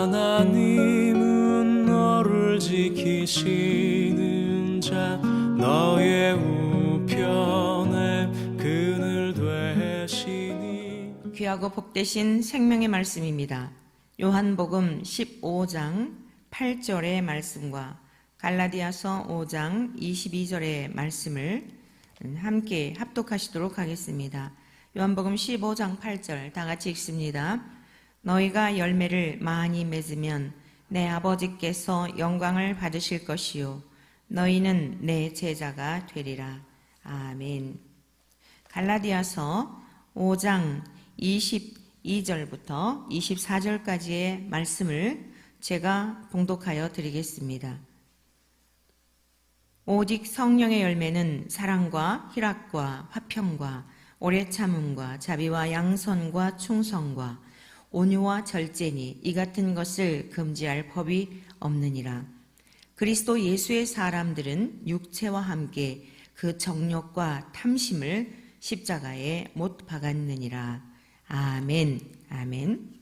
하나님은 너를 지키시는 자 너의 우편에 그늘 되시니. 귀하고 복되신 생명의 말씀입니다. 요한복음 15장 8절의 말씀과 갈라디아서 5장 22절의 말씀을 함께 합독하시도록 하겠습니다. 요한복음 15장 8절 다 같이 읽습니다. 너희가 열매를 많이 맺으면 내 아버지께서 영광을 받으실 것이요 너희는 내 제자가 되리라. 아멘. 갈라디아서 5장 22절부터 24절까지의 말씀을 제가 봉독하여 드리겠습니다. 오직 성령의 열매는 사랑과 희락과 화평과 오래 참음과 자비와 양선과 충성과 온유와 절제니 이 같은 것을 금지할 법이 없느니라. 그리스도 예수의 사람들은 육체와 함께 그 정욕과 탐심을 십자가에 못 박았느니라. 아멘. 아멘.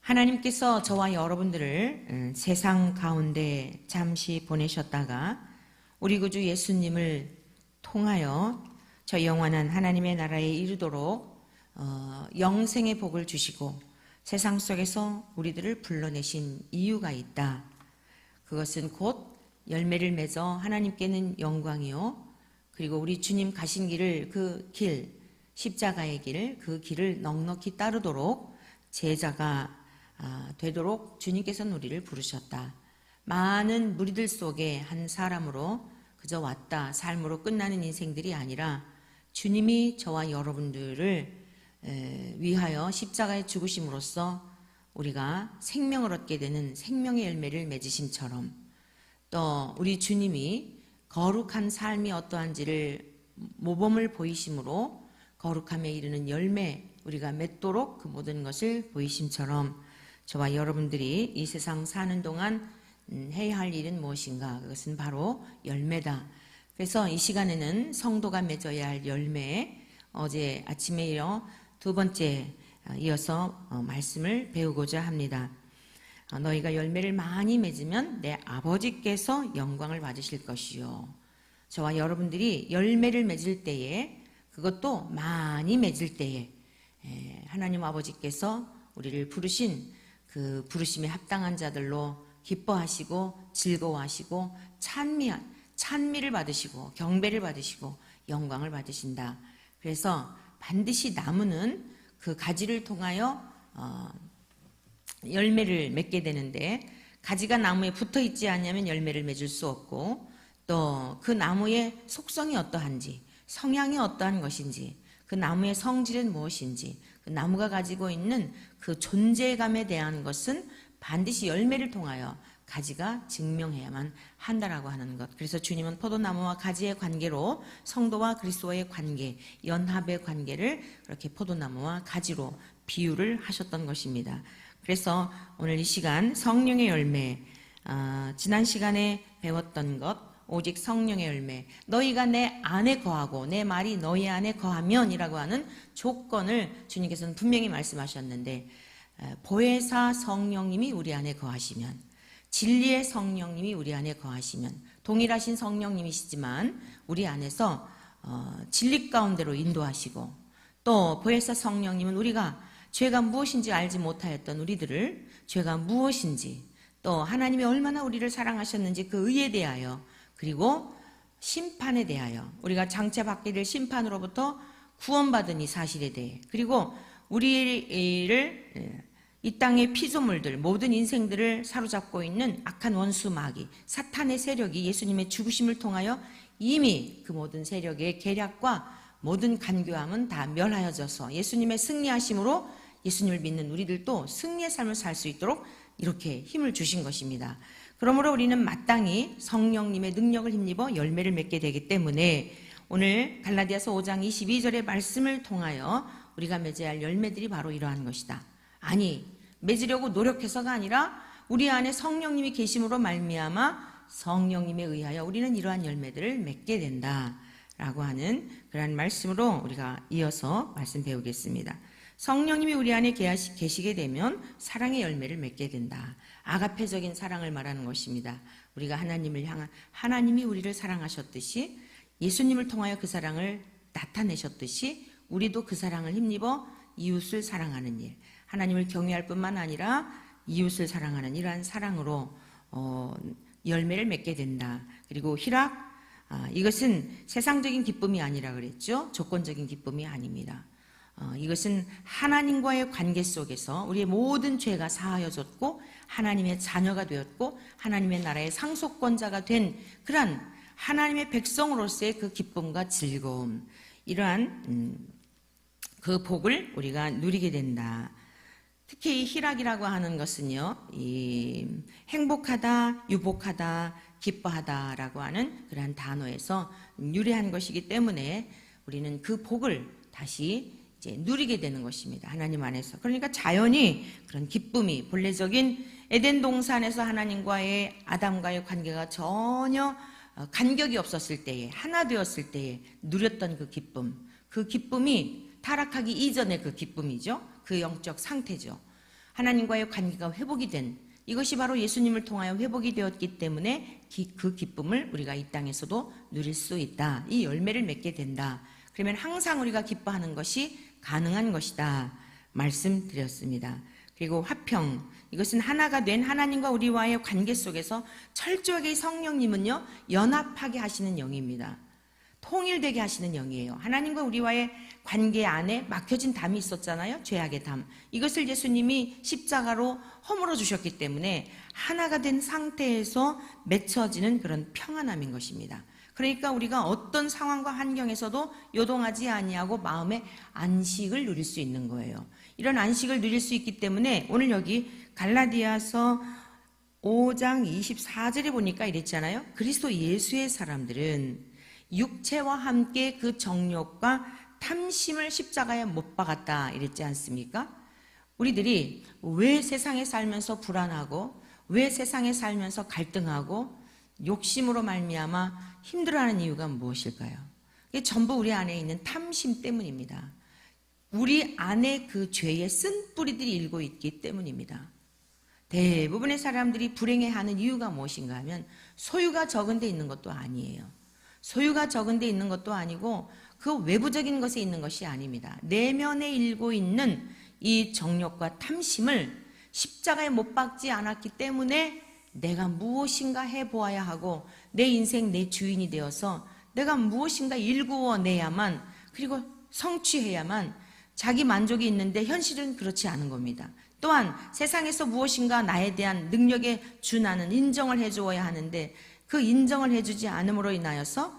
하나님께서 저와 여러분들을 세상 가운데 잠시 보내셨다가 우리 구주 예수님을 통하여 저 영원한 하나님의 나라에 이르도록 영생의 복을 주시고 세상 속에서 우리들을 불러내신 이유가 있다. 그것은 곧 열매를 맺어 하나님께는 영광이요 그리고 우리 주님 가신 길을 그 길, 십자가의 길, 그 길을 넉넉히 따르도록 제자가 되도록 주님께서는 우리를 부르셨다. 많은 무리들 속에 한 사람으로 그저 왔다 삶으로 끝나는 인생들이 아니라 주님이 저와 여러분들을 위하여 십자가에 죽으심으로써 우리가 생명을 얻게 되는 생명의 열매를 맺으심처럼 또 우리 주님이 거룩한 삶이 어떠한지를 모범을 보이심으로 거룩함에 이르는 열매 우리가 맺도록 그 모든 것을 보이심처럼 저와 여러분들이 이 세상 사는 동안 해야 할 일은 무엇인가? 그것은 바로 열매다. 그래서 이 시간에는 성도가 맺어야 할 열매, 어제 아침에 이어 두 번째 이어서 말씀을 배우고자 합니다. 너희가 열매를 많이 맺으면 내 아버지께서 영광을 받으실 것이요. 저와 여러분들이 열매를 맺을 때에 그것도 많이 맺을 때에 하나님 아버지께서 우리를 부르신 그 부르심에 합당한 자들로 기뻐하시고 즐거워하시고 찬미를 받으시고 경배를 받으시고 영광을 받으신다. 그래서 반드시 나무는 그 가지를 통하여 열매를 맺게 되는데 가지가 나무에 붙어 있지 않으면 열매를 맺을 수 없고 또 그 나무의 속성이 어떠한지 성향이 어떠한 것인지 그 나무의 성질은 무엇인지 그 나무가 가지고 있는 그 존재감에 대한 것은 반드시 열매를 통하여 가지가 증명해야만 한다라고 하는 것. 그래서 주님은 포도나무와 가지의 관계로 성도와 그리스도의 관계, 연합의 관계를 그렇게 포도나무와 가지로 비유를 하셨던 것입니다. 그래서 오늘 이 시간 성령의 열매, 지난 시간에 배웠던 것, 오직 성령의 열매, 너희가 내 안에 거하고 내 말이 너희 안에 거하면이라고 하는 조건을 주님께서는 분명히 말씀하셨는데 보혜사 성령님이 우리 안에 거하시면 진리의 성령님이 우리 안에 거하시면 동일하신 성령님이시지만 우리 안에서 진리 가운데로 인도하시고 또 보혜사 성령님은 우리가 죄가 무엇인지 알지 못하였던 우리들을 죄가 무엇인지 또 하나님이 얼마나 우리를 사랑하셨는지 그 의에 대하여 그리고 심판에 대하여 우리가 장차받게 될 심판으로부터 구원받은 이 사실에 대해 그리고 우리를 이 땅의 피조물들 모든 인생들을 사로잡고 있는 악한 원수 마귀 사탄의 세력이 예수님의 죽으심을 통하여 이미 그 모든 세력의 계략과 모든 간교함은 다 멸하여져서 예수님의 승리하심으로 예수님을 믿는 우리들도 승리의 삶을 살 수 있도록 이렇게 힘을 주신 것입니다. 그러므로 우리는 마땅히 성령님의 능력을 힘입어 열매를 맺게 되기 때문에 오늘 갈라디아서 5장 22절의 말씀을 통하여 우리가 맺어야 할 열매들이 바로 이러한 것이다. 아니 맺으려고 노력해서가 아니라 우리 안에 성령님이 계심으로 말미암아 성령님에 의하여 우리는 이러한 열매들을 맺게 된다라고 하는 그러한 말씀으로 우리가 이어서 말씀 배우겠습니다. 성령님이 우리 안에 계시게 되면 사랑의 열매를 맺게 된다. 아가페적인 사랑을 말하는 것입니다. 우리가 하나님을 향한, 하나님이 우리를 사랑하셨듯이 예수님을 통하여 그 사랑을 나타내셨듯이 우리도 그 사랑을 힘입어 이웃을 사랑하는 일, 하나님을 경외할 뿐만 아니라 이웃을 사랑하는 이러한 사랑으로 열매를 맺게 된다. 그리고 희락, 이것은 세상적인 기쁨이 아니라 그랬죠. 조건적인 기쁨이 아닙니다. 이것은 하나님과의 관계 속에서 우리의 모든 죄가 사하여졌고 하나님의 자녀가 되었고 하나님의 나라의 상속권자가 된 그러한 하나님의 백성으로서의 그 기쁨과 즐거움, 이러한 그 복을 우리가 누리게 된다. 특히 이 희락이라고 하는 것은요, 이 행복하다, 유복하다, 기뻐하다라고 하는 그러한 단어에서 유래한 것이기 때문에 우리는 그 복을 다시 이제 누리게 되는 것입니다. 하나님 안에서. 그러니까 자연히 그런 기쁨이 본래적인 에덴 동산에서 하나님과의 아담과의 관계가 전혀 간격이 없었을 때에, 하나 되었을 때에 누렸던 그 기쁨이 타락하기 이전의 그 기쁨이죠. 그 영적 상태죠. 하나님과의 관계가 회복이 된, 이것이 바로 예수님을 통하여 회복이 되었기 때문에 그 기쁨을 우리가 이 땅에서도 누릴 수 있다. 이 열매를 맺게 된다. 그러면 항상 우리가 기뻐하는 것이 가능한 것이다 말씀드렸습니다. 그리고 화평, 이것은 하나가 된 하나님과 우리와의 관계 속에서 철저하게 성령님은요 연합하게 하시는 영입니다. 통일되게 하시는 영이에요. 하나님과 우리와의 관계 안에 막혀진 담이 있었잖아요. 죄악의 담. 이것을 예수님이 십자가로 허물어 주셨기 때문에 하나가 된 상태에서 맺혀지는 그런 평안함인 것입니다. 그러니까 우리가 어떤 상황과 환경에서도 요동하지 아니하고 마음의 안식을 누릴 수 있는 거예요. 이런 안식을 누릴 수 있기 때문에 오늘 여기 갈라디아서 5장 24절에 보니까 이랬잖아요. 그리스도 예수의 사람들은 육체와 함께 그 정욕과 탐심을 십자가에 못 박았다 이랬지 않습니까? 우리들이 왜 세상에 살면서 불안하고 왜 세상에 살면서 갈등하고 욕심으로 말미암아 힘들어하는 이유가 무엇일까요? 이게 전부 우리 안에 있는 탐심 때문입니다. 우리 안에 그 죄의 쓴뿌리들이 일고 있기 때문입니다. 대부분의 사람들이 불행해하는 이유가 무엇인가 하면 소유가 적은 데 있는 것도 아니에요. 소유가 적은 데 있는 것도 아니고 그 외부적인 것에 있는 것이 아닙니다. 내면에 일고 있는 이 정욕과 탐심을 십자가에 못 박지 않았기 때문에 내가 무엇인가 해보아야 하고 내 인생 내 주인이 되어서 내가 무엇인가 일구어내야만 그리고 성취해야만 자기 만족이 있는데 현실은 그렇지 않은 겁니다. 또한 세상에서 무엇인가 나에 대한 능력에 준하는 인정을 해주어야 하는데 그 인정을 해주지 않음으로 인하여서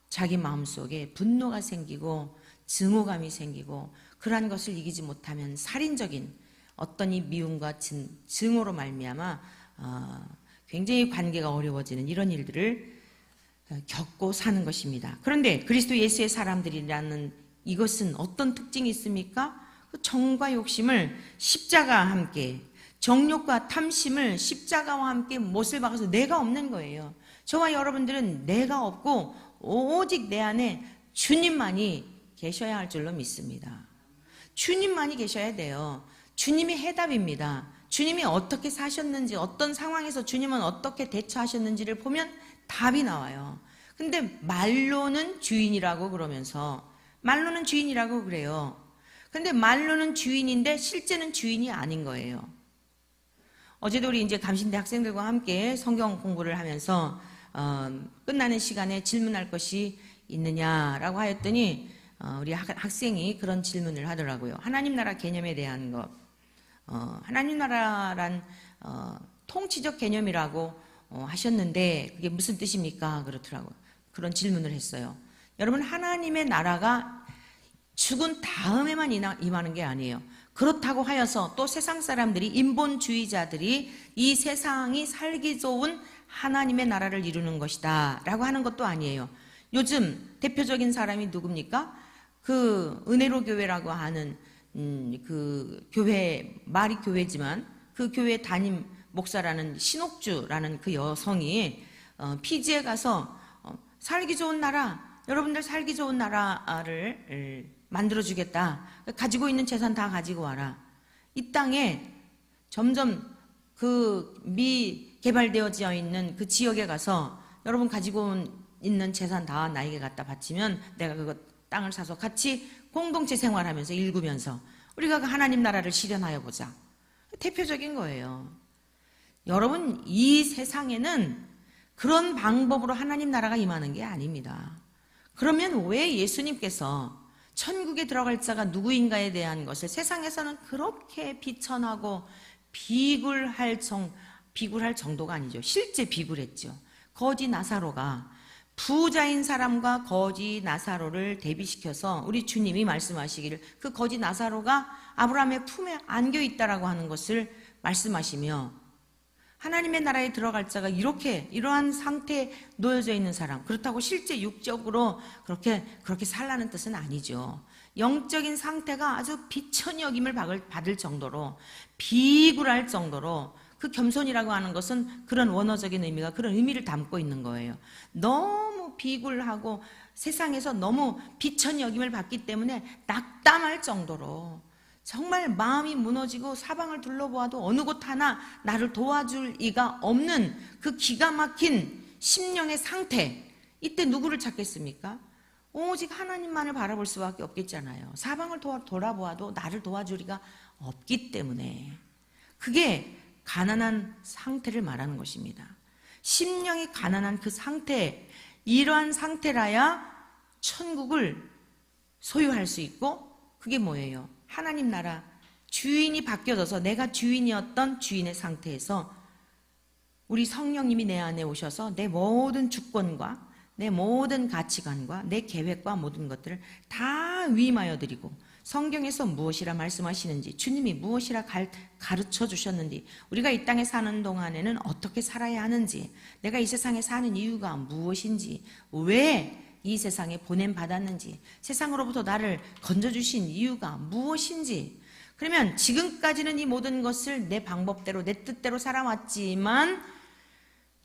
자기 마음속에 분노가 생기고 증오감이 생기고 그러한 것을 이기지 못하면 살인적인 어떤 이 미움과 증오로 말미암아 굉장히 관계가 어려워지는 이런 일들을 겪고 사는 것입니다. 그런데 그리스도 예수의 사람들이라는 이것은 어떤 특징이 있습니까? 그 정과 욕심을 십자가와 함께, 정욕과 탐심을 십자가와 함께 못을 박아서 내가 없는 거예요. 저와 여러분들은 내가 없고 오직 내 안에 주님만이 계셔야 할 줄로 믿습니다. 주님만이 계셔야 돼요. 주님이 해답입니다. 주님이 어떻게 사셨는지, 어떤 상황에서 주님은 어떻게 대처하셨는지를 보면 답이 나와요. 근데 말로는 주인이라고 그러면서 말로는 주인이라고 그래요. 근데 말로는 주인인데 실제는 주인이 아닌 거예요. 어제도 우리 이제 감신대 학생들과 함께 성경 공부를 하면서 끝나는 시간에 질문할 것이 있느냐라고 하였더니 우리 학생이 그런 질문을 하더라고요. 하나님 나라 개념에 대한 것. 하나님 나라란 통치적 개념이라고 하셨는데 그게 무슨 뜻입니까? 그렇더라고요. 그런 질문을 했어요. 여러분, 하나님의 나라가 죽은 다음에만 임하는 게 아니에요. 그렇다고 하여서 또 세상 사람들이, 인본주의자들이 이 세상이 살기 좋은 하나님의 나라를 이루는 것이다 라고 하는 것도 아니에요. 요즘 대표적인 사람이 누굽니까? 그 은혜로 교회라고 하는 그 교회, 말이 교회지만 그 교회 담임 목사라는 신옥주라는 그 여성이 피지에 가서 살기 좋은 나라, 여러분들 살기 좋은 나라를 만들어주겠다. 가지고 있는 재산 다 가지고 와라. 이 땅에 점점 그 미개발되어져 있는 그 지역에 가서 여러분 가지고 있는 재산 다 나에게 갖다 바치면 내가 그거 땅을 사서 같이 공동체 생활하면서 일구면서 우리가 그 하나님 나라를 실현하여 보자. 대표적인 거예요. 여러분, 이 세상에는 그런 방법으로 하나님 나라가 임하는 게 아닙니다. 그러면 왜 예수님께서 천국에 들어갈 자가 누구인가에 대한 것을 세상에서는 그렇게 비천하고 비굴할 정도가 아니죠. 실제 비굴했죠. 거지 나사로가 부자인 사람과 거지 나사로를 대비시켜서 우리 주님이 말씀하시기를 그 거지 나사로가 아브라함의 품에 안겨 있다라고 하는 것을 말씀하시며 하나님의 나라에 들어갈 자가 이러한 상태에 놓여져 있는 사람, 그렇다고 실제 육적으로 그렇게 살라는 뜻은 아니죠. 영적인 상태가 아주 비천히 여김을 받을 정도로 비굴할 정도로 그 겸손이라고 하는 것은 그런 원어적인 의미가 그런 의미를 담고 있는 거예요. 너무 비굴하고 세상에서 너무 비천히 여김을 받기 때문에 낙담할 정도로 정말 마음이 무너지고 사방을 둘러보아도 어느 곳 하나 나를 도와줄 이가 없는 그 기가 막힌 심령의 상태, 이때 누구를 찾겠습니까? 오직 하나님만을 바라볼 수밖에 없겠잖아요. 사방을 돌아보아도 나를 도와줄 이가 없기 때문에 그게 가난한 상태를 말하는 것입니다. 심령이 가난한 그 상태, 이러한 상태라야 천국을 소유할 수 있고 그게 뭐예요? 하나님 나라 주인이 바뀌어져서 내가 주인이었던 주인의 상태에서 우리 성령님이 내 안에 오셔서 내 모든 주권과 내 모든 가치관과 내 계획과 모든 것들을 다 위임하여 드리고 성경에서 무엇이라 말씀하시는지 주님이 무엇이라 가르쳐 주셨는지 우리가 이 땅에 사는 동안에는 어떻게 살아야 하는지 내가 이 세상에 사는 이유가 무엇인지 왜 이 세상에 보냄받았는지 세상으로부터 나를 건져주신 이유가 무엇인지 그러면 지금까지는 이 모든 것을 내 방법대로 내 뜻대로 살아왔지만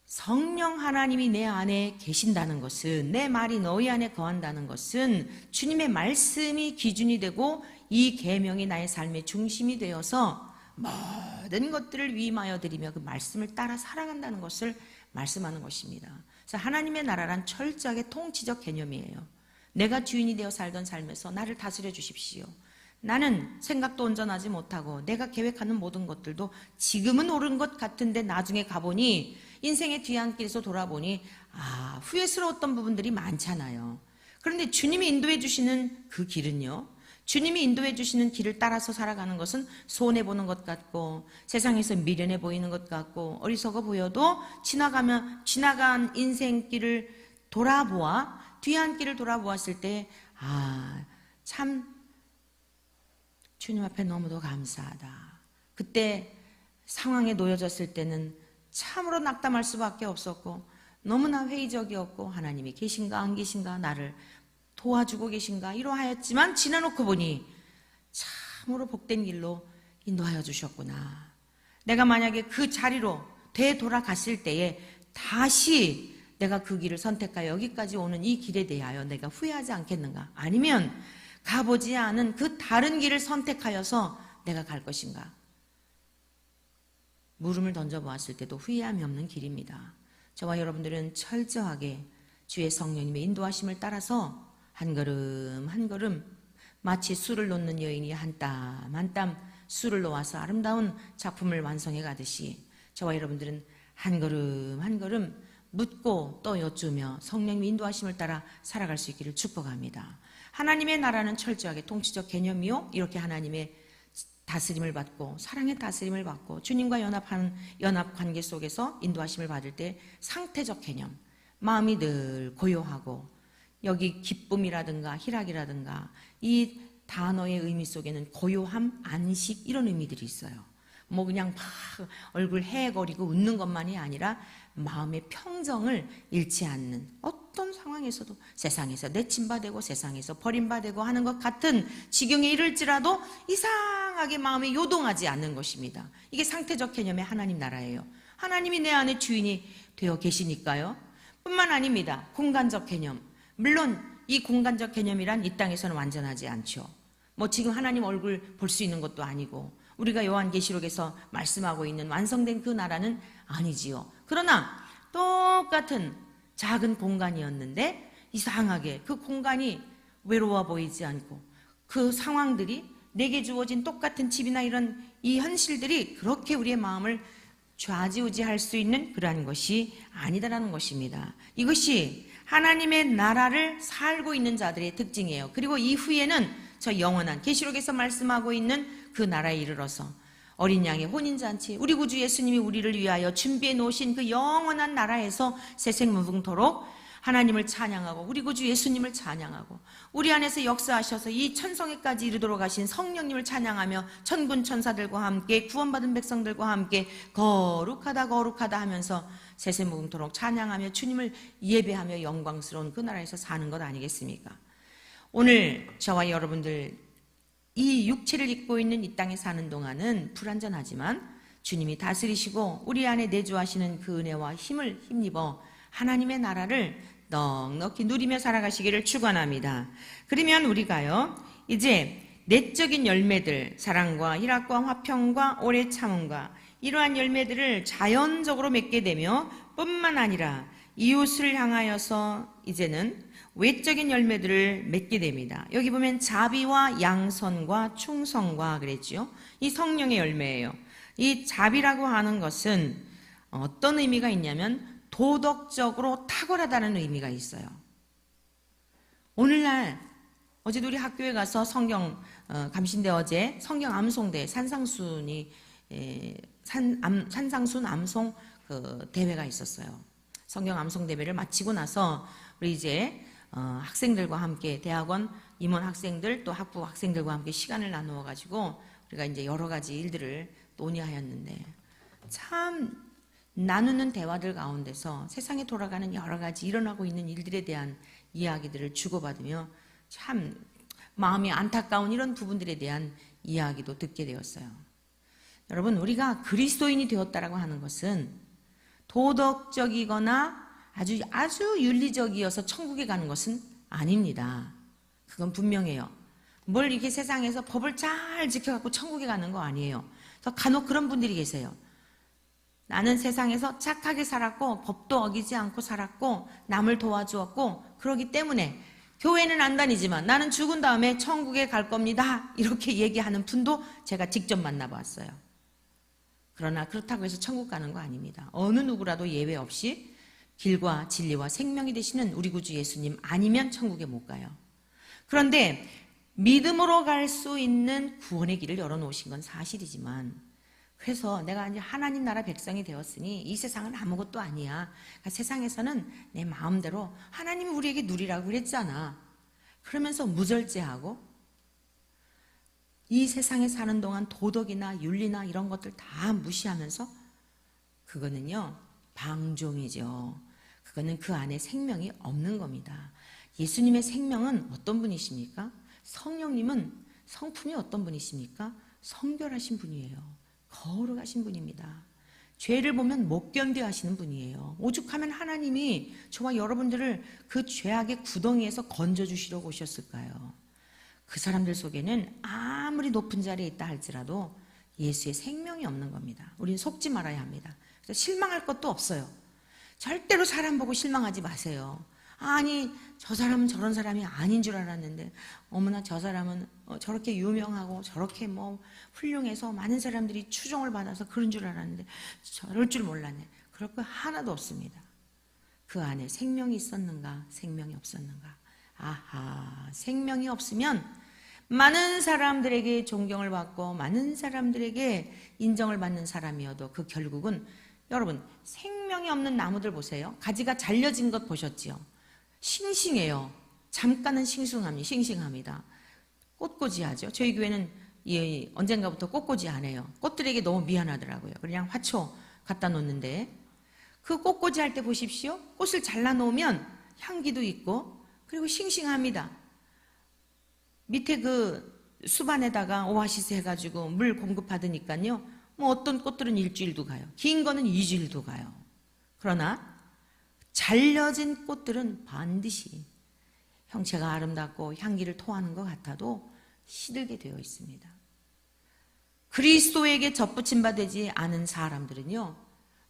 성령 하나님이 내 안에 계신다는 것은 내 말이 너희 안에 거한다는 것은 주님의 말씀이 기준이 되고 이 계명이 나의 삶의 중심이 되어서 모든 것들을 위임하여 드리며 그 말씀을 따라 살아간다는 것을 말씀하는 것입니다. 그래서 하나님의 나라란 철저하게 통치적 개념이에요. 내가 주인이 되어 살던 삶에서 나를 다스려 주십시오. 나는 생각도 온전하지 못하고 내가 계획하는 모든 것들도 지금은 옳은 것 같은데 나중에 가보니 인생의 뒤안길에서 돌아보니 후회스러웠던 부분들이 많잖아요. 그런데 주님이 인도해 주시는 그 길은요, 주님이 인도해 주시는 길을 따라서 살아가는 것은 손해보는 것 같고 세상에서 미련해 보이는 것 같고 어리석어 보여도 지나간 인생길을 돌아보아 뒤안길을 돌아보았을 때 참 주님 앞에 너무도 감사하다. 그때 상황에 놓여졌을 때는 참으로 낙담할 수밖에 없었고 너무나 회의적이었고 하나님이 계신가 안 계신가 나를 도와주고 계신가 이러하였지만 지나놓고 보니 참으로 복된 길로 인도하여 주셨구나. 내가 만약에 그 자리로 되돌아갔을 때에 다시 내가 그 길을 선택하여 여기까지 오는 이 길에 대하여 내가 후회하지 않겠는가? 아니면 가보지 않은 그 다른 길을 선택하여서 내가 갈 것인가? 물음을 던져보았을 때도 후회함이 없는 길입니다. 저와 여러분들은 철저하게 주의 성령님의 인도하심을 따라서 한 걸음 한 걸음 마치 술을 놓는 여인이 한 땀 한 땀 술을 놓아서 아름다운 작품을 완성해 가듯이 저와 여러분들은 한 걸음 한 걸음 묻고 또 여쭈며 성령님의 인도하심을 따라 살아갈 수 있기를 축복합니다. 하나님의 나라는 철저하게 통치적 개념이요, 이렇게 하나님의 다스림을 받고 사랑의 다스림을 받고 주님과 연합하는 연합 관계 속에서 인도하심을 받을 때 상태적 개념, 마음이 늘 고요하고 여기 기쁨이라든가 희락이라든가 이 단어의 의미 속에는 고요함, 안식 이런 의미들이 있어요. 뭐 그냥 막 얼굴 해거리고 웃는 것만이 아니라 마음의 평정을 잃지 않는 어떤 상황에서도 세상에서 내침받고 세상에서 버림받고 하는 것 같은 지경에 이를지라도 이상하게 마음이 요동하지 않는 것입니다. 이게 상태적 개념의 하나님 나라예요. 하나님이 내 안에 주인이 되어 계시니까요. 뿐만 아닙니다. 공간적 개념. 물론 이 공간적 개념이란 이 땅에서는 완전하지 않죠. 뭐 지금 하나님 얼굴 볼 수 있는 것도 아니고 우리가 요한계시록에서 말씀하고 있는 완성된 그 나라는 아니지요. 그러나 똑같은 작은 공간이었는데 이상하게 그 공간이 외로워 보이지 않고 그 상황들이 내게 주어진 똑같은 집이나 이런 이 현실들이 그렇게 우리의 마음을 좌지우지할 수 있는 그러한 것이 아니다라는 것입니다. 이것이 하나님의 나라를 살고 있는 자들의 특징이에요. 그리고 이후에는 저 영원한 계시록에서 말씀하고 있는 그 나라에 이르러서 어린 양의 혼인잔치, 우리 구주 예수님이 우리를 위하여 준비해 놓으신 그 영원한 나라에서 새생무궁토록 하나님을 찬양하고 우리 구주 예수님을 찬양하고 우리 안에서 역사하셔서 이 천성에까지 이르도록 하신 성령님을 찬양하며 천군 천사들과 함께 구원받은 백성들과 함께 거룩하다 거룩하다 하면서 새생무궁토록 찬양하며 주님을 예배하며 영광스러운 그 나라에서 사는 것 아니겠습니까? 오늘 저와 여러분들 이 육체를 입고 있는 이 땅에 사는 동안은 불완전하지만 주님이 다스리시고 우리 안에 내주하시는 그 은혜와 힘을 힘입어 하나님의 나라를 넉넉히 누리며 살아가시기를 축원합니다. 그러면 우리가요 이제 내적인 열매들, 사랑과 희락과 화평과 오래 참음과 이러한 열매들을 자연적으로 맺게 되며 뿐만 아니라 이웃을 향하여서 이제는 외적인 열매들을 맺게 됩니다. 여기 보면 자비와 양선과 충성과 그랬죠. 이 성령의 열매예요. 이 자비라고 하는 것은 어떤 의미가 있냐면 도덕적으로 탁월하다는 의미가 있어요. 오늘날 어제도 우리 학교에 가서 성경 감신대 어제 성경 암송대 산상순이 산상순 암송 그 대회가 있었어요. 성경 암송 대회를 마치고 나서 우리 이제 학생들과 함께 대학원 임원 학생들 또 학부 학생들과 함께 시간을 나누어 가지고 우리가 이제 여러 가지 일들을 논의하였는데 참 나누는 대화들 가운데서 세상에 돌아가는 여러 가지 일어나고 있는 일들에 대한 이야기들을 주고받으며 참 마음이 안타까운 이런 부분들에 대한 이야기도 듣게 되었어요. 여러분, 우리가 그리스도인이 되었다라고 하는 것은 도덕적이거나 아주 윤리적이어서 천국에 가는 것은 아닙니다. 그건 분명해요. 뭘 이렇게 세상에서 법을 잘 지켜갖고 천국에 가는 거 아니에요. 그래서 간혹 그런 분들이 계세요. 나는 세상에서 착하게 살았고 법도 어기지 않고 살았고 남을 도와주었고 그러기 때문에 교회는 안 다니지만 나는 죽은 다음에 천국에 갈 겁니다. 이렇게 얘기하는 분도 제가 직접 만나봤어요. 그러나 그렇다고 해서 천국 가는 거 아닙니다. 어느 누구라도 예외 없이 길과 진리와 생명이 되시는 우리 구주 예수님 아니면 천국에 못 가요. 그런데 믿음으로 갈 수 있는 구원의 길을 열어놓으신 건 사실이지만 그래서 내가 이제 하나님 나라 백성이 되었으니 이 세상은 아무것도 아니야. 그러니까 세상에서는 내 마음대로 하나님이 우리에게 누리라고 그랬잖아. 그러면서 무절제하고 이 세상에 사는 동안 도덕이나 윤리나 이런 것들 다 무시하면서 그거는요 방종이죠. 그거는 그 안에 생명이 없는 겁니다. 예수님의 생명은 어떤 분이십니까? 성령님은 성품이 어떤 분이십니까? 성결하신 분이에요. 거룩하신 분입니다. 죄를 보면 못 견뎌 하시는 분이에요. 오죽하면 하나님이 저와 여러분들을 그 죄악의 구덩이에서 건져주시려고 오셨을까요? 그 사람들 속에는 아무리 높은 자리에 있다 할지라도 예수의 생명이 없는 겁니다. 우리는 속지 말아야 합니다. 그래서 실망할 것도 없어요. 절대로 사람 보고 실망하지 마세요. 아니 저 사람은 저런 사람이 아닌 줄 알았는데 어머나 저 사람은 저렇게 유명하고 저렇게 뭐 훌륭해서 많은 사람들이 추종을 받아서 그런 줄 알았는데 저럴 줄 몰랐네. 그럴 거 하나도 없습니다. 그 안에 생명이 있었는가 생명이 없었는가. 아하, 생명이 없으면 많은 사람들에게 존경을 받고 많은 사람들에게 인정을 받는 사람이어도 그 결국은 여러분 생명이 없는 나무들 보세요. 가지가 잘려진 것 보셨지요? 싱싱해요. 잠깐은 싱싱합니다. 꽃꽂이하죠. 저희 교회는 언젠가부터 꽃꽂이 안 해요. 꽃들에게 너무 미안하더라고요. 그냥 화초 갖다 놓는데 그 꽃꽂이 할 때 보십시오. 꽃을 잘라 놓으면 향기도 있고 그리고 싱싱합니다. 밑에 그 수반에다가 오아시스 해가지고 물 공급받으니까요. 뭐 어떤 꽃들은 일주일도 가요. 긴 거는 2주일도 가요. 그러나 잘려진 꽃들은 반드시 형체가 아름답고 향기를 토하는 것 같아도 시들게 되어 있습니다. 그리스도에게 접붙임 바 되지 않은 사람들은요,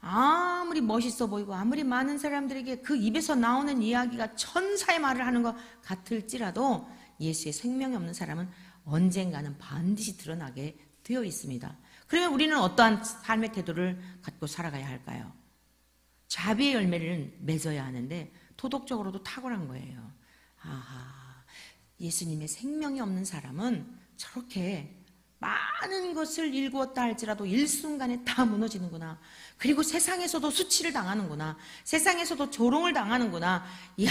아무리 멋있어 보이고 아무리 많은 사람들에게 그 입에서 나오는 이야기가 천사의 말을 하는 것 같을지라도 예수의 생명이 없는 사람은 언젠가는 반드시 드러나게 되어 있습니다. 그러면 우리는 어떠한 삶의 태도를 갖고 살아가야 할까요? 자비의 열매를 맺어야 하는데 도덕적으로도 탁월한 거예요. 아하, 예수님의 생명이 없는 사람은 저렇게 많은 것을 일구었다 할지라도 일순간에 다 무너지는구나. 그리고 세상에서도 수치를 당하는구나. 세상에서도 조롱을 당하는구나. 이야,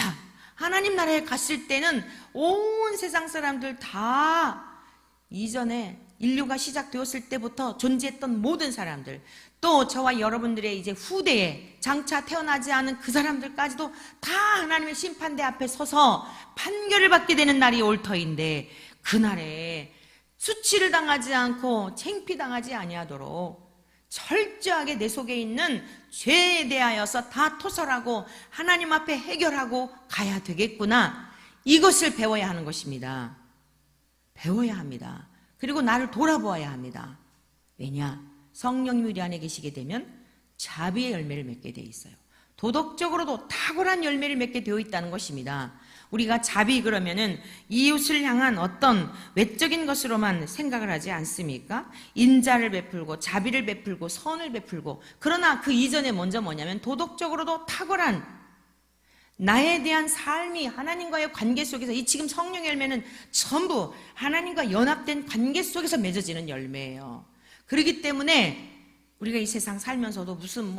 하나님 나라에 갔을 때는 온 세상 사람들 다 이전에 인류가 시작되었을 때부터 존재했던 모든 사람들, 또 저와 여러분들의 이제 후대에 장차 태어나지 않은 그 사람들까지도 다 하나님의 심판대 앞에 서서 판결을 받게 되는 날이 올 터인데, 그날에 수치를 당하지 않고 창피당하지 아니하도록 철저하게 내 속에 있는 죄에 대하여서 다 토설하고 하나님 앞에 해결하고 가야 되겠구나. 이것을 배워야 하는 것입니다. 배워야 합니다. 그리고 나를 돌아보아야 합니다. 왜냐? 성령님이 우리 안에 계시게 되면 자비의 열매를 맺게 돼 있어요. 도덕적으로도 탁월한 열매를 맺게 되어 있다는 것입니다. 우리가 자비 그러면은 이웃을 향한 어떤 외적인 것으로만 생각을 하지 않습니까? 인자를 베풀고 자비를 베풀고 선을 베풀고, 그러나 그 이전에 먼저 뭐냐면 도덕적으로도 탁월한 나에 대한 삶이 하나님과의 관계 속에서, 이 지금 성령의 열매는 전부 하나님과 연합된 관계 속에서 맺어지는 열매예요. 그렇기 때문에 우리가 이 세상 살면서도 무슨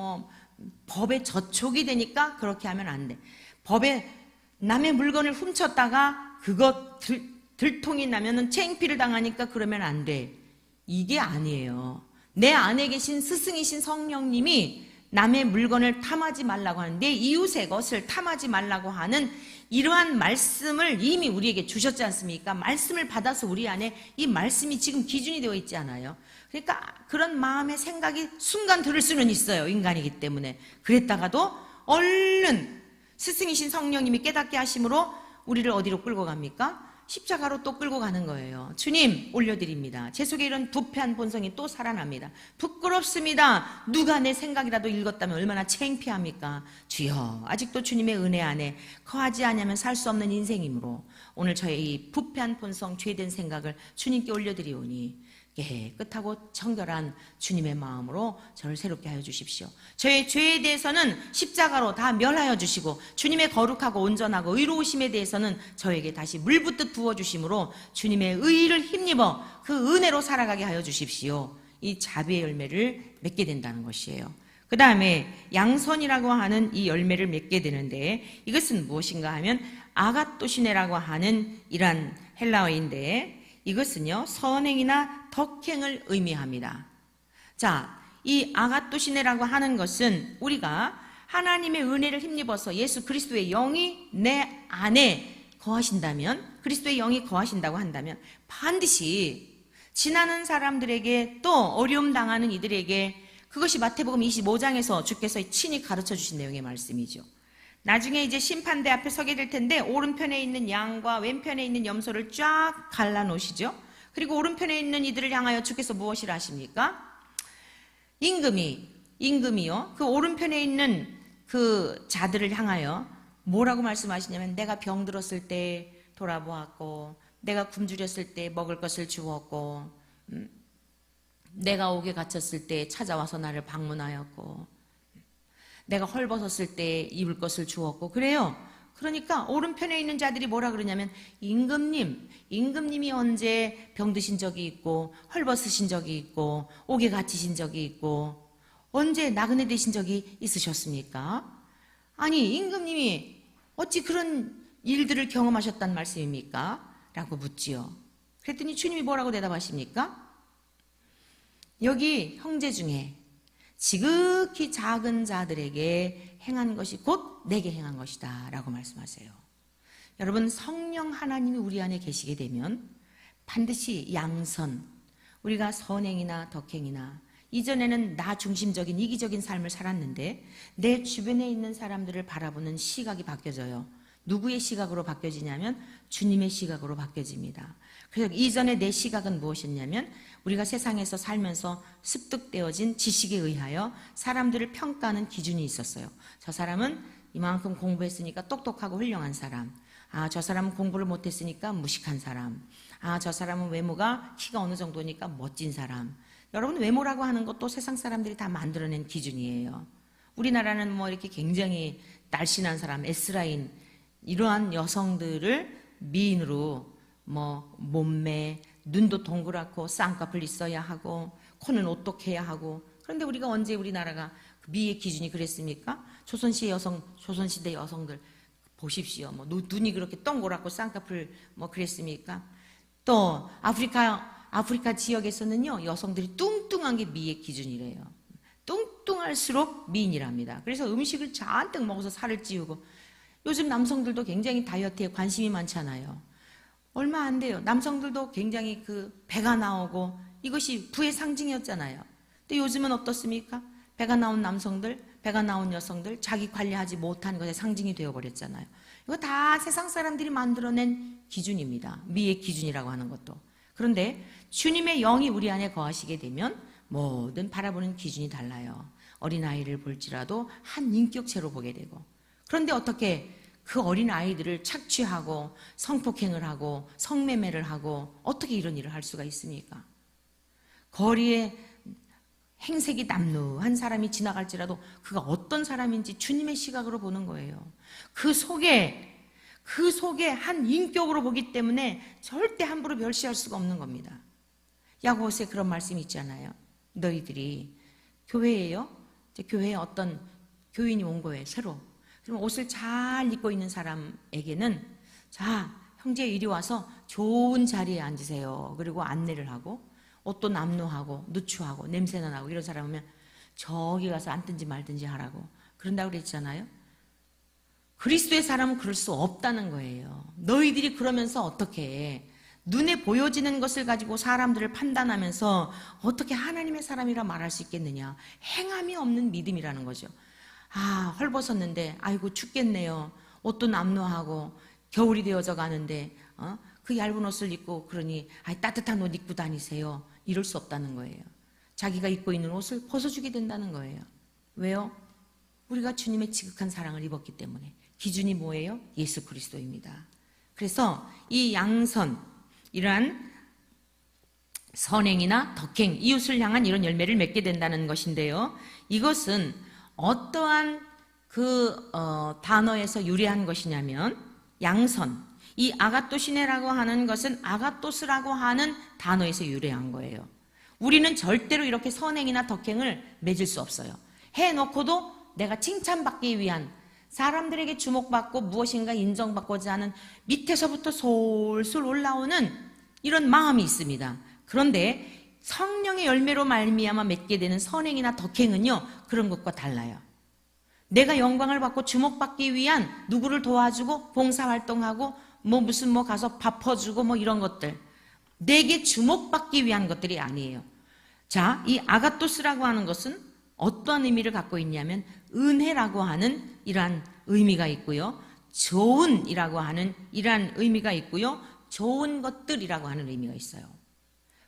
법에 저촉이 되니까 그렇게 하면 안 돼. 법에 남의 물건을 훔쳤다가 그것 들통이 나면은 창피를 당하니까 그러면 안 돼. 이게 아니에요. 내 안에 계신 스승이신 성령님이 남의 물건을 탐하지 말라고 하는, 내 이웃의 것을 탐하지 말라고 하는 이러한 말씀을 이미 우리에게 주셨지 않습니까? 말씀을 받아서 우리 안에 이 말씀이 지금 기준이 되어 있지 않아요? 그러니까 그런 마음의 생각이 순간 들을 수는 있어요. 인간이기 때문에. 그랬다가도 얼른 스승이신 성령님이 깨닫게 하심으로 우리를 어디로 끌고 갑니까? 십자가로 또 끌고 가는 거예요. 주님 올려드립니다. 제 속에 이런 부패한 본성이 또 살아납니다. 부끄럽습니다. 누가 내 생각이라도 읽었다면 얼마나 창피합니까? 주여, 아직도 주님의 은혜 안에 거하지 않으면 살 수 없는 인생이므로 오늘 저의 이 부패한 본성, 죄된 생각을 주님께 올려드리오니 깨끗하고 청결한 주님의 마음으로 저를 새롭게 하여 주십시오. 저의 죄에 대해서는 십자가로 다 멸하여 주시고, 주님의 거룩하고 온전하고 의로우심에 대해서는 저에게 다시 물붓듯 부어주심으로 주님의 의를 힘입어 그 은혜로 살아가게 하여 주십시오. 이 자비의 열매를 맺게 된다는 것이에요. 그 다음에 양선이라고 하는 이 열매를 맺게 되는데, 이것은 무엇인가 하면 아가토시네라고 하는 이란 헬라어인데, 이것은요 선행이나 덕행을 의미합니다. 자, 이 아가토시네라고 하는 것은 우리가 하나님의 은혜를 힘입어서 예수 그리스도의 영이 내 안에 거하신다면, 그리스도의 영이 거하신다고 한다면 반드시 지나는 사람들에게, 또 어려움 당하는 이들에게, 그것이 마태복음 25장에서 주께서 친히 가르쳐 주신 내용의 말씀이죠. 나중에 이제 심판대 앞에 서게 될 텐데, 오른편에 있는 양과 왼편에 있는 염소를 쫙 갈라놓으시죠. 그리고 오른편에 있는 이들을 향하여 주께서 무엇이라 하십니까? 임금이요, 그 오른편에 있는 그 자들을 향하여 뭐라고 말씀하시냐면, 내가 병들었을 때 돌아보았고, 내가 굶주렸을 때 먹을 것을 주었고, 내가 옥에 갇혔을 때 찾아와서 나를 방문하였고, 내가 헐벗었을 때 입을 것을 주었고, 그래요. 그러니까 오른편에 있는 자들이 뭐라 그러냐면, 임금님이 언제 병드신 적이 있고, 헐벗으신 적이 있고, 옥에 갇히신 적이 있고, 언제 나그네 되신 적이 있으셨습니까? 아니, 임금님이 어찌 그런 일들을 경험하셨단 말씀입니까? 라고 묻지요. 그랬더니 주님이 뭐라고 대답하십니까? 여기 형제 중에 지극히 작은 자들에게 행한 것이 곧 내게 행한 것이다 라고 말씀하세요. 여러분, 성령 하나님이 우리 안에 계시게 되면 반드시 양선, 우리가 선행이나 덕행이나, 이전에는 나 중심적인 이기적인 삶을 살았는데 내 주변에 있는 사람들을 바라보는 시각이 바뀌어져요. 누구의 시각으로 바뀌어지냐면 주님의 시각으로 바뀌어집니다. 그래서 이전에 내 시각은 무엇이었냐면 우리가 세상에서 살면서 습득되어진 지식에 의하여 사람들을 평가하는 기준이 있었어요. 저 사람은 이만큼 공부했으니까 똑똑하고 훌륭한 사람. 아, 저 사람은 공부를 못했으니까 무식한 사람. 아, 저 사람은 외모가 키가 어느 정도니까 멋진 사람. 여러분, 외모라고 하는 것도 세상 사람들이 다 만들어낸 기준이에요. 우리나라는 뭐 이렇게 굉장히 날씬한 사람, S라인, 이러한 여성들을 미인으로 뭐 몸매, 눈도 동그랗고 쌍꺼풀 있어야 하고 코는 오똑해야 하고. 그런데 우리가 언제 우리나라가 미의 기준이 그랬습니까? 조선시대 여성들 보십시오. 뭐 눈이 그렇게 동그랗고 쌍꺼풀 뭐 그랬습니까? 또 아프리카 지역에서는요, 여성들이 뚱뚱한 게 미의 기준이래요. 뚱뚱할수록 미인이랍니다. 그래서 음식을 잔뜩 먹어서 살을 찌우고, 요즘 남성들도 굉장히 다이어트에 관심이 많잖아요. 얼마 안 돼요. 남성들도 굉장히 그 배가 나오고 이것이 부의 상징이었잖아요. 근데 요즘은 어떻습니까? 배가 나온 남성들, 배가 나온 여성들, 자기 관리하지 못한 것의 상징이 되어버렸잖아요. 이거 다 세상 사람들이 만들어낸 기준입니다. 미의 기준이라고 하는 것도. 그런데 주님의 영이 우리 안에 거하시게 되면 모든 바라보는 기준이 달라요. 어린아이를 볼지라도 한 인격체로 보게 되고. 그런데 어떻게 그 어린아이들을 착취하고 성폭행을 하고 성매매를 하고 어떻게 이런 일을 할 수가 있습니까? 거리에 행색이 남루한 사람이 지나갈지라도 그가 어떤 사람인지 주님의 시각으로 보는 거예요. 그 속에 한 인격으로 보기 때문에 절대 함부로 멸시할 수가 없는 겁니다. 야고보서에 그런 말씀이 있잖아요. 너희들이 교회에 어떤 교인이 온 거예요, 새로. 그럼 옷을 잘 입고 있는 사람에게는, 자, 형제 이리 와서 좋은 자리에 앉으세요. 그리고 안내를 하고, 옷도 남루하고 누추하고 냄새나 나고 이런 사람 오면 저기 가서 앉든지 말든지 하라고 그런다고 그랬잖아요. 그리스도의 사람은 그럴 수 없다는 거예요. 너희들이 그러면서 어떻게 해? 눈에 보여지는 것을 가지고 사람들을 판단하면서 어떻게 하나님의 사람이라 말할 수 있겠느냐. 행함이 없는 믿음이라는 거죠. 아, 헐벗었는데 아이고 죽겠네요. 옷도 남루하고 겨울이 되어져 가는데 그 얇은 옷을 입고 그러니 따뜻한 옷 입고 다니세요. 이럴 수 없다는 거예요. 자기가 입고 있는 옷을 벗어주게 된다는 거예요. 왜요? 우리가 주님의 지극한 사랑을 입었기 때문에. 기준이 뭐예요? 예수 그리스도입니다. 그래서 이 양선, 이러한 선행이나 덕행, 이웃을 향한 이런 열매를 맺게 된다는 것인데요. 이것은 어떠한 단어에서 유래한 것이냐면 양선, 이 아가토시네라고 하는 것은 아가토스라고 하는 단어에서 유래한 거예요. 우리는 절대로 이렇게 선행이나 덕행을 맺을 수 없어요. 해놓고도 내가 칭찬받기 위한, 사람들에게 주목받고 무엇인가 인정받고자 하는 밑에서부터 솔솔 올라오는 이런 마음이 있습니다. 그런데 성령의 열매로 말미암아 맺게 되는 선행이나 덕행은요, 그런 것과 달라요. 내가 영광을 받고 주목받기 위한, 누구를 도와주고 봉사활동하고 무슨 가서 밥 퍼주고 이런 것들, 내게 주목받기 위한 것들이 아니에요. 자, 이 아가토스라고 하는 것은 어떠한 의미를 갖고 있냐면 은혜라고 하는 이러한 의미가 있고요, 좋은이라고 하는 이러한 의미가 있고요, 좋은 것들이라고 하는 의미가 있어요.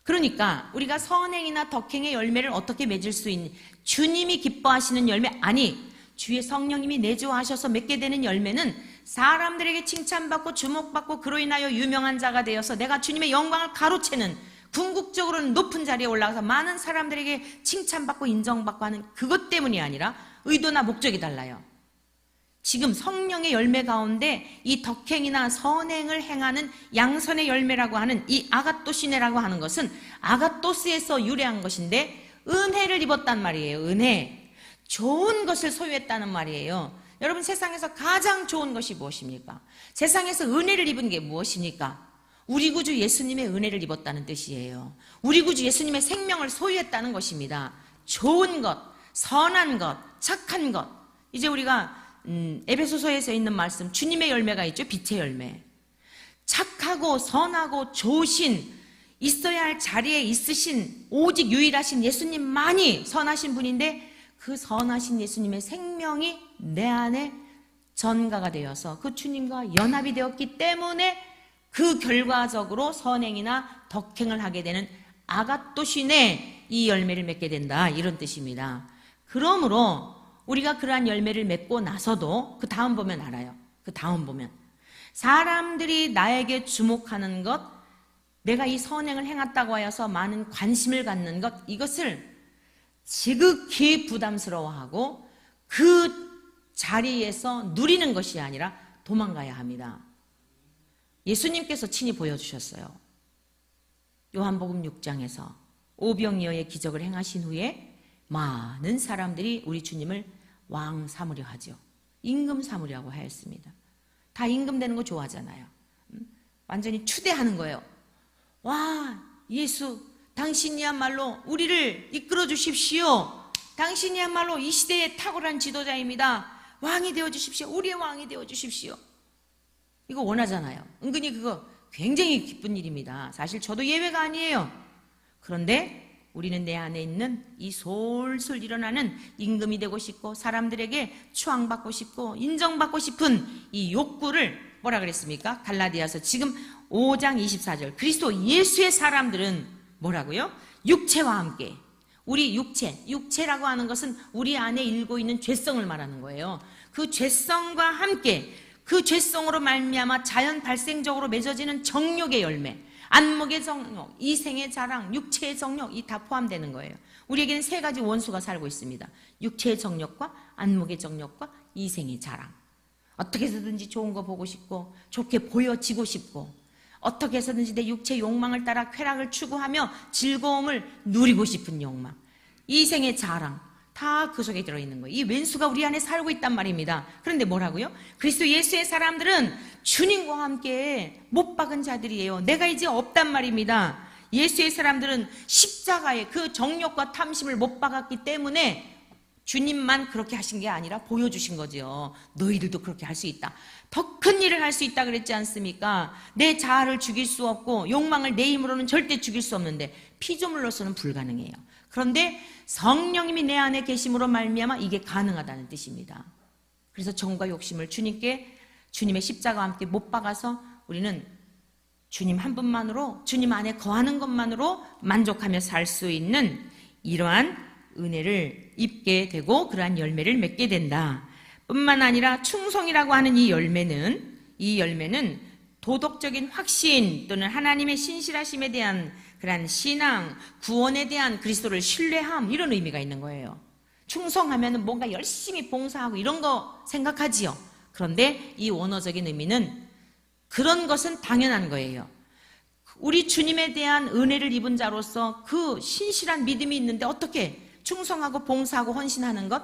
그러니까 우리가 선행이나 덕행의 열매를 어떻게 맺을 수 있는, 주님이 기뻐하시는 열매, 아니 주의 성령님이 내주하셔서 맺게 되는 열매는 사람들에게 칭찬받고 주목받고 그로 인하여 유명한 자가 되어서 내가 주님의 영광을 가로채는, 궁극적으로는 높은 자리에 올라가서 많은 사람들에게 칭찬받고 인정받고 하는 그것 때문이 아니라 의도나 목적이 달라요. 지금 성령의 열매 가운데 이 덕행이나 선행을 행하는 양선의 열매라고 하는 이 아가토시네라고 하는 것은 아가토스에서 유래한 것인데 은혜를 입었단 말이에요. 은혜. 좋은 것을 소유했다는 말이에요. 여러분, 세상에서 가장 좋은 것이 무엇입니까? 세상에서 은혜를 입은 게 무엇입니까? 우리 구주 예수님의 은혜를 입었다는 뜻이에요. 우리 구주 예수님의 생명을 소유했다는 것입니다. 좋은 것, 선한 것, 착한 것. 이제 우리가 에베소서에서 있는 말씀, 주님의 열매가 있죠. 빛의 열매. 착하고 선하고 좋으신, 있어야 할 자리에 있으신 오직 유일하신 예수님만이 선하신 분인데, 그 선하신 예수님의 생명이 내 안에 전가가 되어서 그 주님과 연합이 되었기 때문에 그 결과적으로 선행이나 덕행을 하게 되는 아가토신의 이 열매를 맺게 된다, 이런 뜻입니다. 그러므로 우리가 그러한 열매를 맺고 나서도 그 다음 보면 알아요. 그 다음 보면 사람들이 나에게 주목하는 것, 내가 이 선행을 행했다고 하여서 많은 관심을 갖는 것, 이것을 지극히 부담스러워하고 그 자리에서 누리는 것이 아니라 도망가야 합니다. 예수님께서 친히 보여주셨어요. 요한복음 6장에서 오병이어의 기적을 행하신 후에 많은 사람들이 우리 주님을 왕 삼으려 하죠. 임금 삼으려고 하였습니다. 다 임금 되는 거 좋아하잖아요. 완전히 추대하는 거예요. 와, 예수, 당신이야말로 우리를 이끌어 주십시오. 당신이야말로 이 시대의 탁월한 지도자입니다. 왕이 되어 주십시오. 우리의 왕이 되어 주십시오. 이거 원하잖아요. 은근히 그거 굉장히 기쁜 일입니다. 사실 저도 예외가 아니에요. 그런데 우리는 내 안에 있는 이 솔솔 일어나는 임금이 되고 싶고 사람들에게 추앙받고 싶고 인정받고 싶은 이 욕구를 뭐라 그랬습니까? 갈라디아서 지금 5장 24절, 그리스도 예수의 사람들은 뭐라고요? 육체와 함께, 우리 육체라고 하는 것은 우리 안에 일고 있는 죄성을 말하는 거예요. 그 죄성과 함께, 그 죄성으로 말미암아 자연 발생적으로 맺어지는 정욕의 열매, 안목의 정욕, 이생의 자랑, 육체의 정욕, 이 다 포함되는 거예요. 우리에게는 세 가지 원수가 살고 있습니다. 육체의 정욕과 안목의 정욕과 이생의 자랑. 어떻게 해서든지 좋은 거 보고 싶고 좋게 보여지고 싶고 어떻게 해서든지 내 육체의 욕망을 따라 쾌락을 추구하며 즐거움을 누리고 싶은 욕망, 이생의 자랑, 다 그 속에 들어있는 거예요. 이 왼수가 우리 안에 살고 있단 말입니다. 그런데 뭐라고요? 그리스도 예수의 사람들은 주님과 함께 못 박은 자들이에요. 내가 이제 없단 말입니다. 예수의 사람들은 십자가에 그 정욕과 탐심을 못 박았기 때문에 주님만 그렇게 하신 게 아니라 보여주신 거죠. 너희들도 그렇게 할 수 있다. 더 큰 일을 할 수 있다 그랬지 않습니까? 내 자아를 죽일 수 없고 욕망을 내 힘으로는 절대 죽일 수 없는데 피조물로서는 불가능해요. 그런데 성령님이 내 안에 계심으로 말미암아 이게 가능하다는 뜻입니다. 그래서 정과 욕심을 주님께, 주님의 십자가와 함께 못 박아서 우리는 주님 한 분만으로, 주님 안에 거하는 것만으로 만족하며 살 수 있는 이러한 은혜를 입게 되고 그러한 열매를 맺게 된다. 뿐만 아니라 충성이라고 하는 이 열매는 도덕적인 확신 또는 하나님의 신실하심에 대한 그러한 신앙, 구원에 대한 그리스도를 신뢰함, 이런 의미가 있는 거예요. 충성하면 뭔가 열심히 봉사하고 이런 거 생각하지요. 그런데 이 원어적인 의미는 그런 것은 당연한 거예요. 우리 주님에 대한 은혜를 입은 자로서 그 신실한 믿음이 있는데 어떻게 충성하고 봉사하고 헌신하는 것?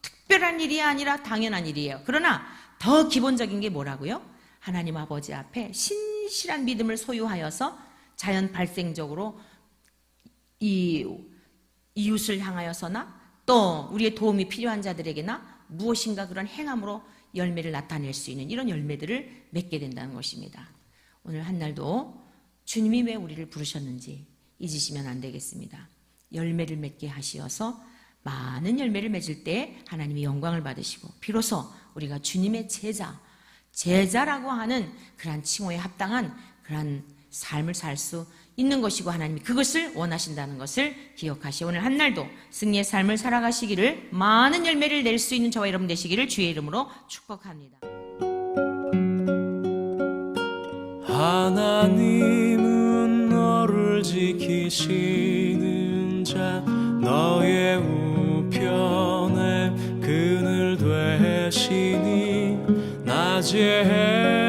특별한 일이 아니라 당연한 일이에요. 그러나 더 기본적인 게 뭐라고요? 하나님 아버지 앞에 신실한 믿음을 소유하여서 자연 발생적으로 이 이웃을 향하여서나 또 우리의 도움이 필요한 자들에게나 무엇인가 그런 행함으로 열매를 나타낼 수 있는 이런 열매들을 맺게 된다는 것입니다. 오늘 한날도 주님이 왜 우리를 부르셨는지 잊으시면 안 되겠습니다. 열매를 맺게 하시어서 많은 열매를 맺을 때 하나님이 영광을 받으시고 비로소 우리가 주님의 제자라고 하는 그러한 칭호에 합당한 그러한 삶을 살 수 있는 것이고 하나님이 그것을 원하신다는 것을 기억하시오. 오늘 한날도 승리의 삶을 살아가시기를, 많은 열매를 낼 수 있는 저와 여러분 되시기를 주의 이름으로 축복합니다. 하나님은 너를 지키시는 자, 너의 우편에 그늘 되시니 낮에